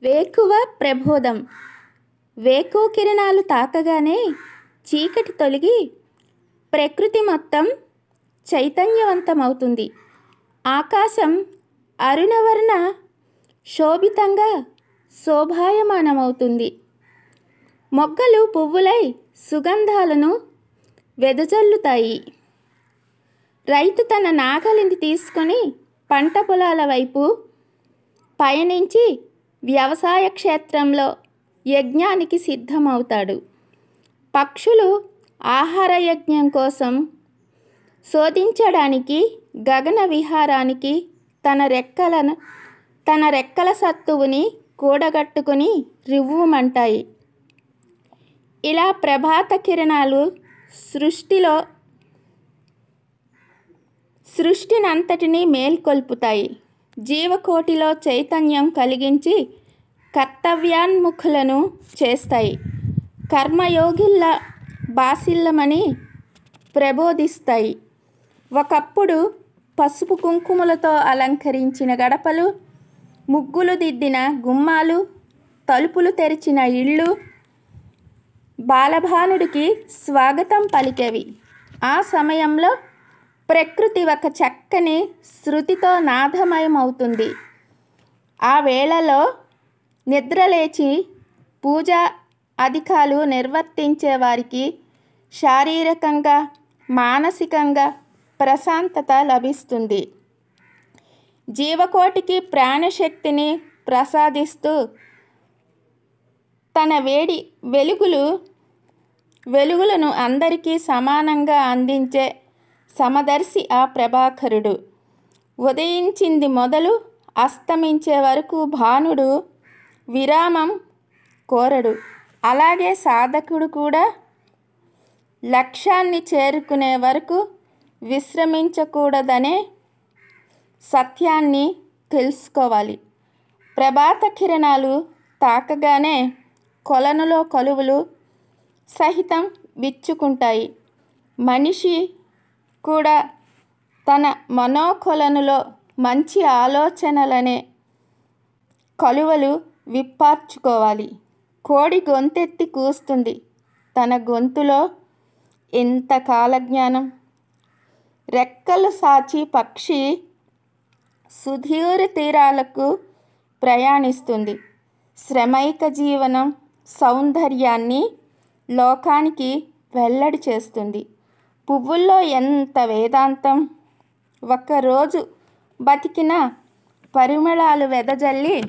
వేకువ ప్రబోధం. వేకువ కిరణాలు తాకగానే చీకటి తొలగి ప్రకృతి మొత్తం చైతన్యవంతమవుతుంది. ఆకాశం అరుణవర్ణ శోభితంగా శోభాయమానమవుతుంది. మొగ్గలు పువ్వులై సుగంధాలను వెదజల్లుతాయి. రైతు తన నాగలిని తీసుకొని పంట పొలాల వైపు పయనించి వ్యవసాయ క్షేత్రంలో యజ్ఞానికి సిద్ధమవుతాడు. పక్షులు ఆహార యజ్ఞం కోసం శోధించడానికి గగన విహారానికి తన రెక్కల సత్తువుని కూడగట్టుకుని రివ్వుమంటాయి. ఇలా ప్రభాత కిరణాలు సృష్టినంతటినీ మేల్కొల్పుతాయి. జీవకోటిలో చైతన్యం కలిగించి కర్తవ్యాన్ముఖులను చేస్తాయి. కర్మయోగిల్లా బాసిల్లమని ప్రబోధిస్తాయి. ఒకప్పుడు పసుపు కుంకుమలతో అలంకరించిన గడపలు, ముగ్గులు దిద్దిన గుమ్మాలు, తలుపులు తెరిచిన ఇళ్ళు బాలభానుడికి స్వాగతం పలికేవి. ఆ సమయంలో ప్రకృతి ఒక చక్కని శృతితో నాదమయమవుతుంది. ఆ వేళలో నిద్రలేచి పూజా అధికాలు నిర్వర్తించే వారికి శారీరకంగా మానసికంగా ప్రశాంతత లభిస్తుంది. జీవకోటికి ప్రాణశక్తిని ప్రసాదిస్తూ తన వెలుగులను అందరికీ సమానంగా అందించే సమదర్శి ఆ ప్రభాకరుడు. ఉదయించింది మొదలు అస్తమించే వరకు భానుడు విరామం కోరడు. అలాగే సాధకుడు కూడా లక్ష్యాన్ని చేరుకునే వరకు విశ్రమించకూడదనే సత్యాన్ని తెలుసుకోవాలి. ప్రభాత కిరణాలు తాకగానే కొలనులో కలువలు సహితం విచ్చుకుంటాయి. మనిషి కూడా తన మనోకొలనులో మంచి ఆలోచనలనే కలువలు విప్పార్చుకోవాలి. కోడి గొంతెత్తి కూస్తుంది. తన గొంతులో ఎంత కాలజ్ఞానం. రెక్కలు సాచి పక్షి సుదూర తీరాలకు ప్రయాణిస్తుంది. శ్రమైక జీవనం సౌందర్యాన్ని లోకానికి వెల్లడి చేస్తుంది. పువ్వుల్లో ఎంత వేదాంతం. ఒక్కరోజు బతికిన పరిమళాలు వెదజల్లి